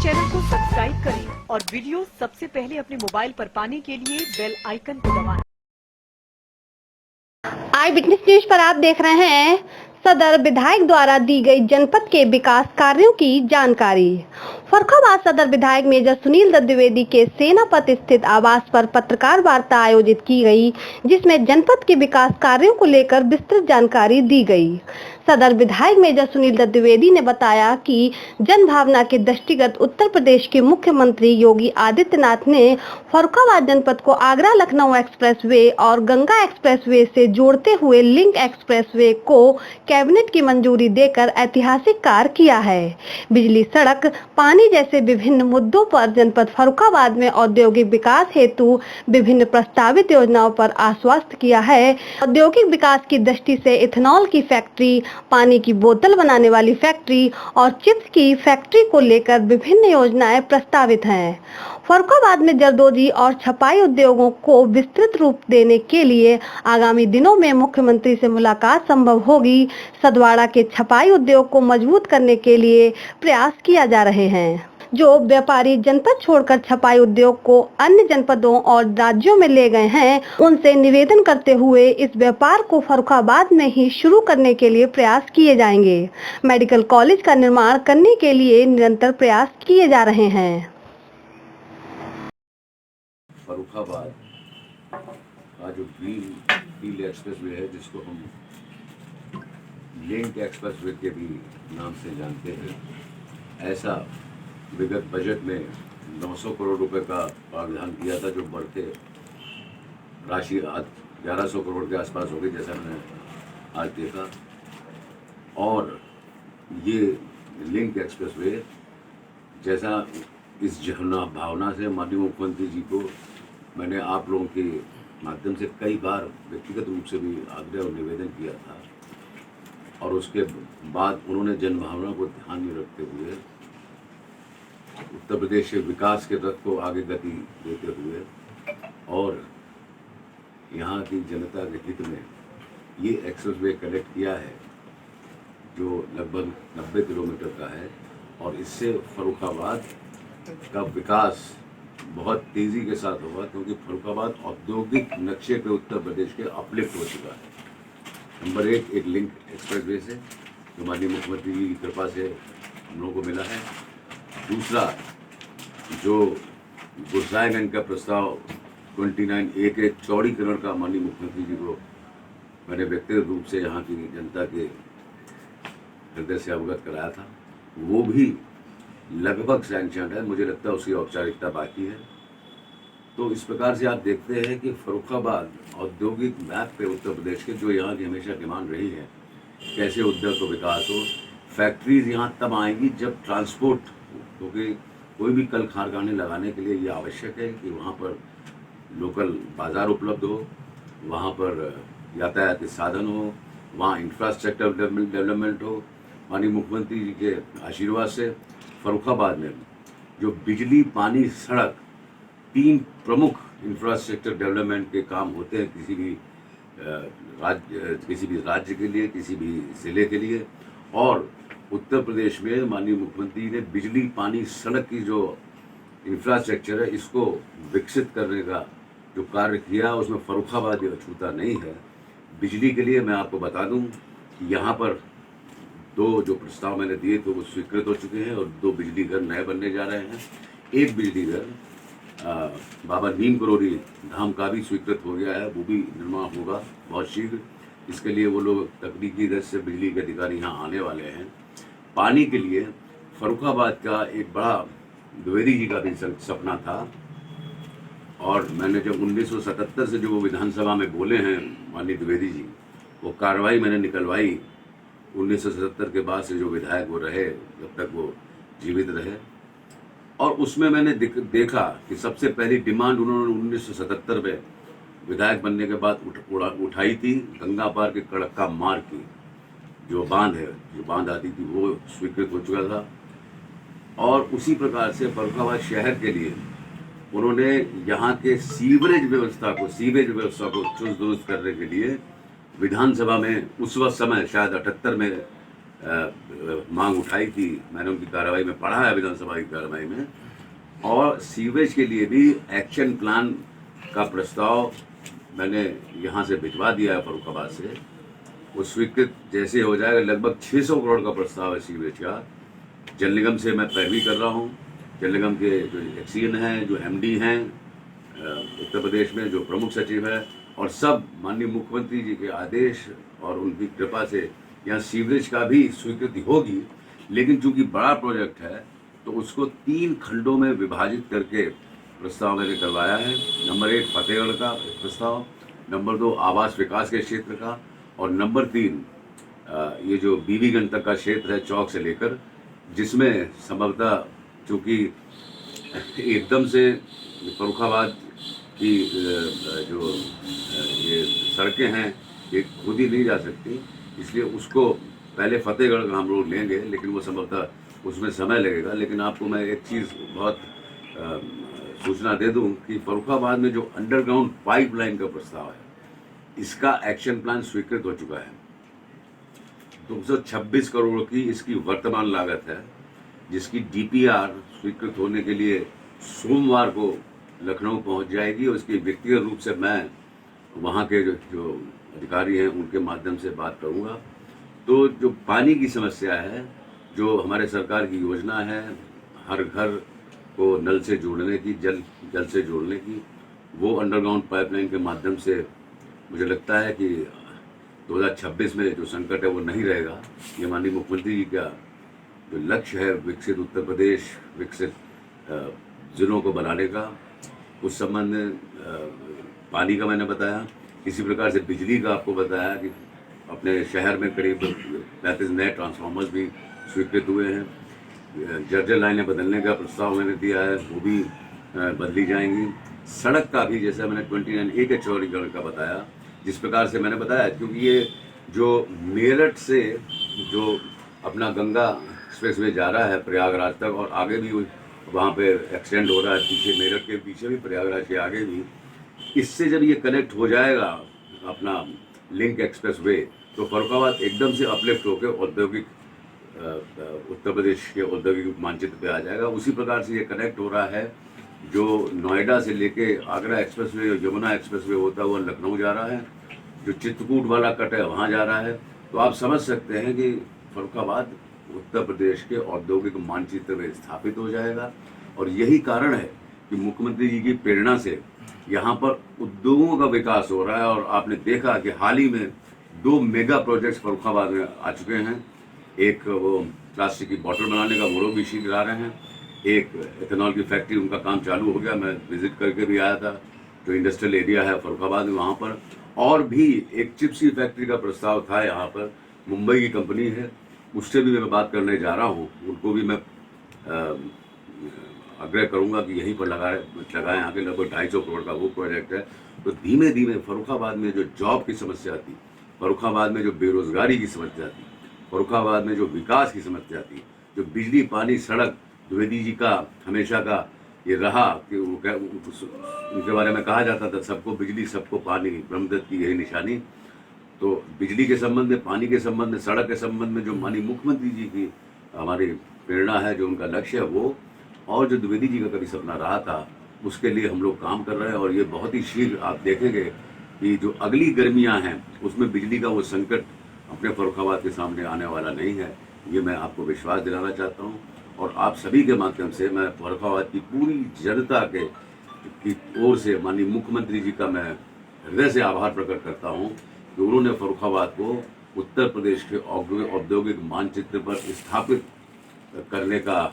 Channel को subscribe करें और वीडियो सबसे पहले अपने मोबाइल पर पाने के लिए बेल आइकन को दबाएं। आई विटनेस न्यूज पर आप देख रहे हैं सदर विधायक द्वारा दी गई जनपद के विकास कार्यों की जानकारी। फर्रुखाबाद सदर विधायक मेजर सुनील दत्त द्विवेदी के सेनापत स्थित आवास पर पत्रकार वार्ता आयोजित की गई, जिसमें जनपद के विकास कार्यों को लेकर विस्तृत जानकारी दी गई। सदर विधायक मेजर सुनील दत्त द्विवेदी ने बताया कि जन भावना के दृष्टिगत उत्तर प्रदेश के मुख्यमंत्री योगी आदित्यनाथ ने फर्रुखाबाद जनपद को आगरा लखनऊ एक्सप्रेसवे और गंगा एक्सप्रेसवे से जोड़ते हुए लिंक एक्सप्रेसवे को कैबिनेट की मंजूरी देकर ऐतिहासिक कार्य किया है। बिजली, सड़क, पानी जैसे विभिन्न मुद्दों पर जनपद फर्रुखाबाद में औद्योगिक विकास हेतु विभिन्न प्रस्तावित योजनाओं पर आश्वस्त किया है। औद्योगिक विकास की दृष्टि से इथेनॉल की फैक्ट्री, पानी की बोतल बनाने वाली फैक्ट्री और चिप्स की फैक्ट्री को लेकर विभिन्न योजनाएं प्रस्तावित हैं। फर्रुखाबाद में जरदोजी और छपाई उद्योगों को विस्तृत रूप देने के लिए आगामी दिनों में मुख्यमंत्री से मुलाकात संभव होगी। सदवाड़ा के छपाई उद्योग को मजबूत करने के लिए प्रयास किया जा रहे हैं। जो व्यापारी जनपद छोड़कर छपाई उद्योग को अन्य जनपदों और राज्यों में ले गए हैं, उनसे निवेदन करते हुए इस व्यापार को फर्रुखाबाद में ही शुरू करने के लिए प्रयास किए जाएंगे। मेडिकल कॉलेज का निर्माण करने के लिए निरंतर प्रयास किए जा रहे हैं। फर्रुखाबाद का जो ग्रीन एक्सप्रेसवे है, जिसको हम लिंक एक्सप्रेसवे के भी नाम से जानते हैं, ऐसा विगत बजट में 900 करोड़ रुपए का प्रावधान किया था, जो बढ़ते राशि आज 1100 करोड़ के आसपास हो गई, जैसा मैंने आज देखा। और ये लिंक एक्सप्रेसवे जैसा इस भावना से माननीय मुख्यमंत्री जी को मैंने आप लोगों के माध्यम से कई बार व्यक्तिगत रूप से भी आग्रह और निवेदन किया था, और उसके बाद उन्होंने जन भावना को ध्यान में रखते हुए उत्तर प्रदेश के विकास के रथ को आगे गति देते हुए और यहाँ की जनता के हित में ये एक्सप्रेसवे कनेक्ट किया है, जो लगभग 90 किलोमीटर का है। और इससे फर्रुखाबाद का विकास बहुत तेज़ी के साथ होगा, क्योंकि फर्रुखाबाद औद्योगिक नक्शे पे उत्तर प्रदेश के अपलिफ्ट हो चुका है। नंबर एक लिंक एक्सप्रेसवे से, जो माननीय मुख्यमंत्री जी की कृपा से हम लोगों को मिला है। दूसरा, जो गुरसाईगंज का प्रस्ताव 29A के चौड़ीकरण का माननीय मुख्यमंत्री जी को मैंने व्यक्तिगत रूप से यहाँ की जनता के हृदय से अवगत कराया था, वो भी लगभग सैंक्शन है। मुझे लगता है उसकी औपचारिकता बाकी है। तो इस प्रकार से आप देखते हैं कि फर्रुखाबाद औद्योगिक मैप पे उत्तर प्रदेश के, जो यहाँ की हमेशा डिमांड रही है, कैसे उद्योग को विकास हो। फैक्ट्रीज यहाँ तब आएंगी जब ट्रांसपोर्ट, क्योंकि कोई भी कल कारखाने लगाने के लिए ये आवश्यक है कि वहाँ पर लोकल बाज़ार उपलब्ध हो, वहाँ पर यातायात साधन हो, वहाँ इंफ्रास्ट्रक्चर डेवलपमेंट हो। माननीय मुख्यमंत्री जी के आशीर्वाद से फर्रुखाबाद में जो बिजली, पानी, सड़क, 3 प्रमुख इंफ्रास्ट्रक्चर डेवलपमेंट के काम होते हैं किसी भी राज्य के लिए, किसी भी ज़िले के लिए। और उत्तर प्रदेश में माननीय मुख्यमंत्री ने बिजली, पानी, सड़क की जो इंफ्रास्ट्रक्चर है, इसको विकसित करने का जो कार्य किया, उसमें फर्रुखाबाद अछूता नहीं है। बिजली के लिए मैं आपको बता दूं कि यहाँ पर 2 जो प्रस्ताव मैंने दिए थे वो स्वीकृत हो चुके हैं, और 2 बिजली घर नए बनने जा रहे हैं। एक बिजली घर बाबा नीम करोली धाम का भी स्वीकृत हो गया है, वो भी निर्माण होगा बहुत शीघ्र। इसके लिए वो लोग तकनीकी दृष्टि से बिजली के अधिकारी यहाँ आने वाले हैं। पानी के लिए फर्रुखाबाद का एक बड़ा द्विवेदी जी का भी सपना था, और मैंने जब 1977 से जो वो विधानसभा में बोले हैं माननीय द्विवेदी जी, वो कार्रवाई मैंने निकलवाई। 1977 के बाद से जो विधायक वो रहे, जब तक वो जीवित रहे, और उसमें मैंने देखा कि सबसे पहली डिमांड उन्होंने 1977 में विधायक बनने के बाद उठाई थी, गंगा पार के कड़क्का मार्ग की जो बांध है, जो बांध आती थी, वो स्वीकृत हो चुका था। और उसी प्रकार से फर्रुखाबाद शहर के लिए उन्होंने यहाँ के सीवेज व्यवस्था को चुस्त दुरुस्त करने के लिए विधानसभा में उस वक्त समय शायद 78 में मांग उठाई थी, मैंने उनकी कार्रवाई में पढ़ा है, विधानसभा की कार्रवाई में। और सीवेज के लिए भी एक्शन प्लान का प्रस्ताव मैंने यहाँ से भिजवा दिया है फर्रुखाबाद से। वो स्वीकृत जैसे हो जाएगा, लगभग 600 करोड़ का प्रस्ताव है सीवेज का। जल निगम से मैं पैरवी कर रहा हूँ। जल निगम के जो एक्सीएन हैं, जो एमडी हैं उत्तर प्रदेश में, जो प्रमुख सचिव है, और सब माननीय मुख्यमंत्री जी के आदेश और उनकी कृपा से यहाँ सीवरेज का भी स्वीकृति होगी। लेकिन चूंकि बड़ा प्रोजेक्ट है तो उसको 3 खंडों में विभाजित करके प्रस्ताव मैंने करवाया है। नंबर 1 फतेहगढ़ का प्रस्ताव, नंबर 2 आवास विकास के क्षेत्र का, और नंबर 3 ये जो बीबीगंज तक का क्षेत्र है, चौक से लेकर, जिसमें संभवतः चूँकि एकदम से फर्रुखाबाद की जो ये सड़कें हैं ये खुद ही नहीं जा सकती, इसलिए उसको पहले फतेहगढ़ का हम लोग लेंगे, लेकिन वो संभवतः उसमें समय लगेगा। लेकिन आपको मैं एक चीज़ बहुत सूचना दे दूं कि फर्रुखाबाद में जो अंडरग्राउंड पाइपलाइन का प्रस्ताव है, इसका एक्शन प्लान स्वीकृत हो चुका है। 226 करोड़ की इसकी वर्तमान लागत है, जिसकी डीपीआर स्वीकृत होने के लिए सोमवार को लखनऊ पहुंच जाएगी, और इसकी व्यक्तिगत रूप से मैं वहां के जो अधिकारी हैं उनके माध्यम से बात करूंगा। तो जो पानी की समस्या है, जो हमारे सरकार की योजना है हर घर को नल से जोड़ने की, जल से जोड़ने की, वो अंडरग्राउंड पाइपलाइन के माध्यम से मुझे लगता है कि 2026 में जो संकट है वो नहीं रहेगा। ये माननीय मुख्यमंत्री जी का जो लक्ष्य है विकसित उत्तर प्रदेश, विकसित जिलों को बनाने का, उस संबंध में पानी का मैंने बताया। इसी प्रकार से बिजली का आपको बताया कि अपने शहर में करीब 35 नए ट्रांसफार्मर्स भी स्वीकृत हुए हैं। जर्जर लाइनें बदलने का प्रस्ताव मैंने दिया है, वो भी बदली जाएंगी। सड़क का भी, जैसे मैंने 29A के चौड़ीगढ़ का बताया, जिस प्रकार से मैंने बताया, क्योंकि ये जो मेरठ से जो अपना गंगा एक्सप्रेसवे जा रहा है प्रयागराज तक, और आगे भी वहाँ पे एक्सटेंड हो रहा है, पीछे मेरठ के पीछे भी, प्रयागराज के आगे भी, इससे जब ये कनेक्ट हो जाएगा अपना लिंक एक्सप्रेसवे, तो फर्रुखाबाद एकदम से अपलिफ्ट होकर औद्योगिक उत्तर प्रदेश के औद्योगिक मानचित्र पे आ जाएगा। उसी प्रकार से ये कनेक्ट हो रहा है, जो नोएडा से लेके आगरा एक्सप्रेसवे, यमुना एक्सप्रेसवे होता हुआ लखनऊ जा रहा है, जो चित्रकूट वाला कट है वहाँ जा रहा है। तो आप समझ सकते हैं कि फर्रुखाबाद उत्तर प्रदेश के औद्योगिक मानचित्र में स्थापित हो जाएगा। और यही कारण है कि मुख्यमंत्री जी की प्रेरणा से यहाँ पर उद्योगों का विकास हो रहा है। और आपने देखा कि हाल ही में 2 मेगा प्रोजेक्ट्स फर्रुखाबाद में आ चुके हैं। एक वो प्लास्टिक की बोतल बनाने का, वो लोग भी शीघ्र आ रहे हैं। एक एथेनॉल की फैक्ट्री, उनका काम चालू हो गया, मैं विजिट करके भी आया था, जो इंडस्ट्रियल एरिया है फर्रुखाबाद में वहाँ पर। और भी एक चिप्स की फैक्ट्री का प्रस्ताव था यहाँ पर, मुंबई की कंपनी है, उससे भी मैं बात करने जा रहा हूँ। उनको भी मैं आग्रह करूँगा कि यहीं पर लगाएं, यहाँ के लगभग 250 करोड़ का वो प्रोजेक्ट है। तो धीमे धीमे फर्रुखाबाद में जो जॉब की समस्या थी, फर्रुखाबाद में जो बेरोजगारी की समस्या थी, फर्रुखाबाद में जो विकास की समस्या थी, जो बिजली, पानी, सड़क, द्विवेदी जी का हमेशा का ये रहा कि उनके बारे में कहा जाता था, सबको बिजली सबको पानी, ब्रह्मदत्त की यही निशानी। तो बिजली के संबंध में, पानी के संबंध में, सड़क के संबंध में जो माननीय मुख्यमंत्री जी की हमारी प्रेरणा है, जो उनका लक्ष्य है वो, और जो द्विवेदी जी का कभी सपना रहा था, उसके लिए हम लोग काम कर रहे हैं। और ये बहुत ही शीघ्र आप देखेंगे कि जो अगली गर्मियाँ हैं उसमें बिजली का वो संकट अपने फर्रुखाबाद के सामने आने वाला नहीं है। ये मैं आपको विश्वास दिलाना चाहता हूँ। और आप सभी के माध्यम से मैं फर्रुखाबाद की पूरी जनता की ओर से माननीय मुख्यमंत्री जी का मैं हृदय से आभार प्रकट करता हूँ कि उन्होंने फर्रुखाबाद को उत्तर प्रदेश के औद्योगिक मानचित्र पर स्थापित करने का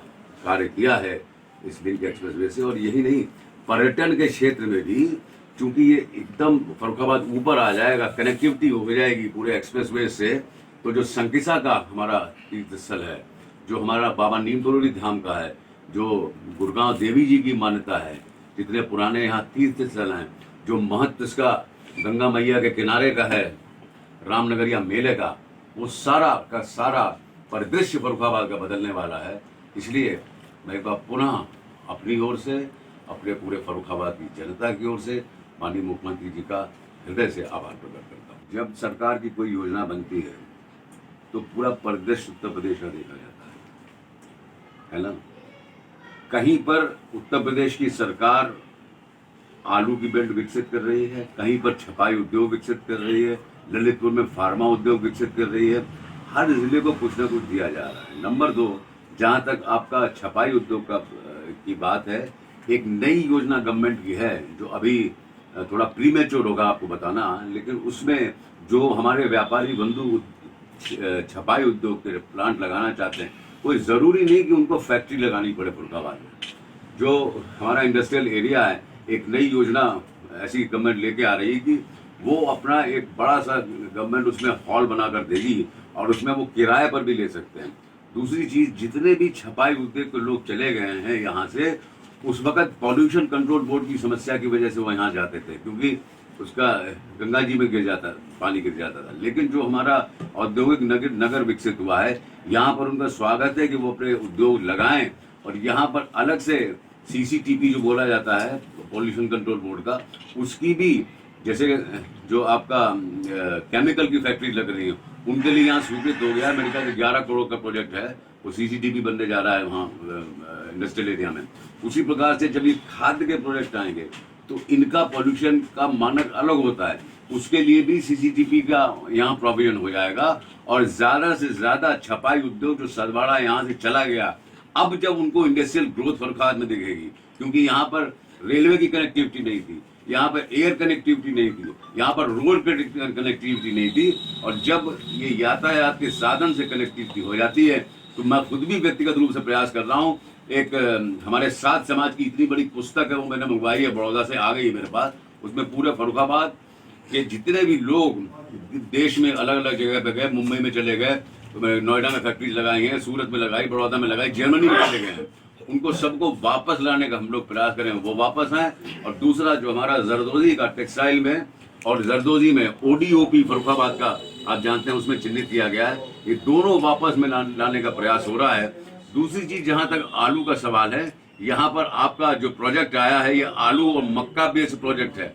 कार्य किया है इस लिंक एक्सप्रेसवे से। और यही नहीं, पर्यटन के क्षेत्र में भी, चूंकि ये एकदम फर्रुखाबाद ऊपर आ जाएगा, कनेक्टिविटी हो जाएगी पूरे एक्सप्रेसवे से, तो जो संकिसा का हमारा तीर्थ स्थल है, जो हमारा बाबा नीम करोली धाम का है, जो गुड़गांव देवी जी की मान्यता है, जितने पुराने यहाँ तीर्थ स्थल हैं, जो महत्व इसका गंगा मैया के किनारे का है, रामनगरिया मेले का, वो सारा का सारा परिदृश्य फर्रुखाबाद का बदलने वाला है। इसलिए मैं एक बार पुनः अपनी ओर से, अपने पूरे फर्रुखाबाद की जनता की ओर से माननीय मुख्यमंत्री जी का हृदय से आभार प्रकट करता हूँ। जब सरकार की कोई योजना बनती है तो पूरा परिदृश्य उत्तर प्रदेश का देखा जाता है ना। कहीं पर उत्तर प्रदेश की सरकार आलू की बेल्ट विकसित कर रही है, कहीं पर छपाई उद्योग विकसित कर रही है, ललितपुर में फार्मा उद्योग विकसित कर रही है। हर जिले को कुछ ना कुछ दिया जा रहा है। नंबर 2, जहाँ तक आपका छपाई उद्योग की बात है, एक नई योजना गवर्नमेंट की है जो अभी थोड़ा प्रीमेच्योर होगा आपको बताना, लेकिन उसमें जो हमारे व्यापारी बंधु छपाई उद्योग के प्लांट लगाना चाहते हैं, कोई ज़रूरी नहीं कि उनको फैक्ट्री लगानी पड़े फरुखाबाद में। जो हमारा इंडस्ट्रियल एरिया है, एक नई योजना ऐसी गवर्नमेंट लेके आ रही है कि वो अपना एक बड़ा सा गवर्नमेंट उसमें हॉल बनाकर देगी और उसमें वो किराए पर भी ले सकते हैं। दूसरी चीज़, जितने भी छपाई उद्योग के लोग चले गए हैं यहाँ से, उस वक्त पॉल्यूशन कंट्रोल बोर्ड की समस्या की वजह से वो यहाँ जाते थे, क्योंकि उसका गंगा जी में गिर जाता, पानी गिर जाता था। लेकिन जो हमारा औद्योगिक नगर विकसित हुआ है, यहाँ पर उनका स्वागत है कि वो अपने उद्योग लगाएं। और यहाँ पर अलग से CCTP जो बोला जाता है पॉल्यूशन कंट्रोल बोर्ड का, उसकी भी, जैसे जो आपका केमिकल की फैक्ट्री लग रही है, उनके लिए यहाँ स्वीकृत हो गया। मेरे ख्याल से 11 करोड़ का प्रोजेक्ट है, वो CCTP बनने जा रहा है वहाँ इंडस्ट्रियल एरिया में। उसी प्रकार से जब ये खाद्य के प्रोजेक्ट आएंगे तो इनका पॉल्यूशन का मानक अलग होता है, उसके लिए भी CCTP का यहाँ प्रोविजन हो जाएगा। और ज़्यादा से ज़्यादा छपाई उद्योग जो सदवाड़ा यहाँ से चला गया, अब जब उनको इंडस्ट्रियल ग्रोथ फरुखाबाद में दिखेगी, क्योंकि यहाँ पर रेलवे की कनेक्टिविटी नहीं थी, यहाँ पर एयर कनेक्टिविटी नहीं थी, यहाँ पर रोड कनेक्टिविटी नहीं थी, और जब ये यातायात के साधन से कनेक्टिविटी हो जाती है, तो मैं खुद भी व्यक्तिगत रूप से प्रयास कर रहा हूँ। एक हमारे सात समाज की इतनी बड़ी पुस्तक है, वो मैंने मंगवाई है, बड़ौदा से आ गई है मेरे पास। उसमें पूरे फरुखाबाद के जितने भी लोग देश में अलग अलग जगह पे गए, मुंबई में चले गए, तो नोएडा में फैक्ट्रीज लगाई हैं, सूरत में लगाई, बड़ौदा में लगाई, जर्मनी में चले गए हैं, उनको सबको वापस लाने का हम लोग प्रयास करें, वो वापस आए। और दूसरा जो हमारा जरदोजी का टेक्सटाइल में और जरदोजी में ODOP फरुखाबाद का आप जानते हैं उसमें चिन्हित किया गया है, ये दोनों वापस में लाने का प्रयास हो रहा है। दूसरी चीज, जहां तक आलू का सवाल है, यहाँ पर आपका जो प्रोजेक्ट आया है, ये आलू और मक्का बेस्ड प्रोजेक्ट है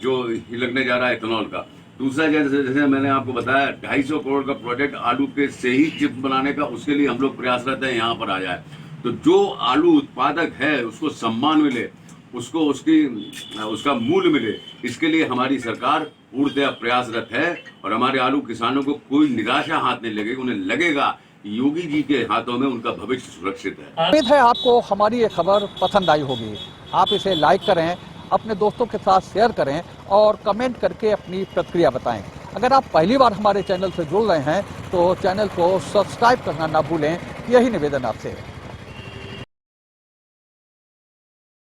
जो लगने जा रहा है इथेनॉल का। दूसरा, जैसे मैंने आपको बताया, 250 करोड़ का प्रोजेक्ट आलू के से ही चिप्स बनाने का, उसके लिए हम लोग प्रयासरत हैं यहाँ पर आ जाए। तो जो आलू उत्पादक है उसको सम्मान मिले, उसको उसका मूल्य मिले, इसके लिए हमारी सरकार पूर्णतः प्रयासरत है। और हमारे आलू किसानों को कोई निराशा हाथ नहीं लगेगी, उन्हें लगेगा योगी जी के हाथों में उनका भविष्य सुरक्षित है। उम्मीद है आपको हमारी ये खबर पसंद आई होगी। आप इसे लाइक करें, अपने दोस्तों के साथ शेयर करें और कमेंट करके अपनी प्रतिक्रिया बताएं। अगर आप पहली बार हमारे चैनल से जुड़ रहे हैं तो चैनल को सब्सक्राइब करना ना भूलें, यही निवेदन आपसे है।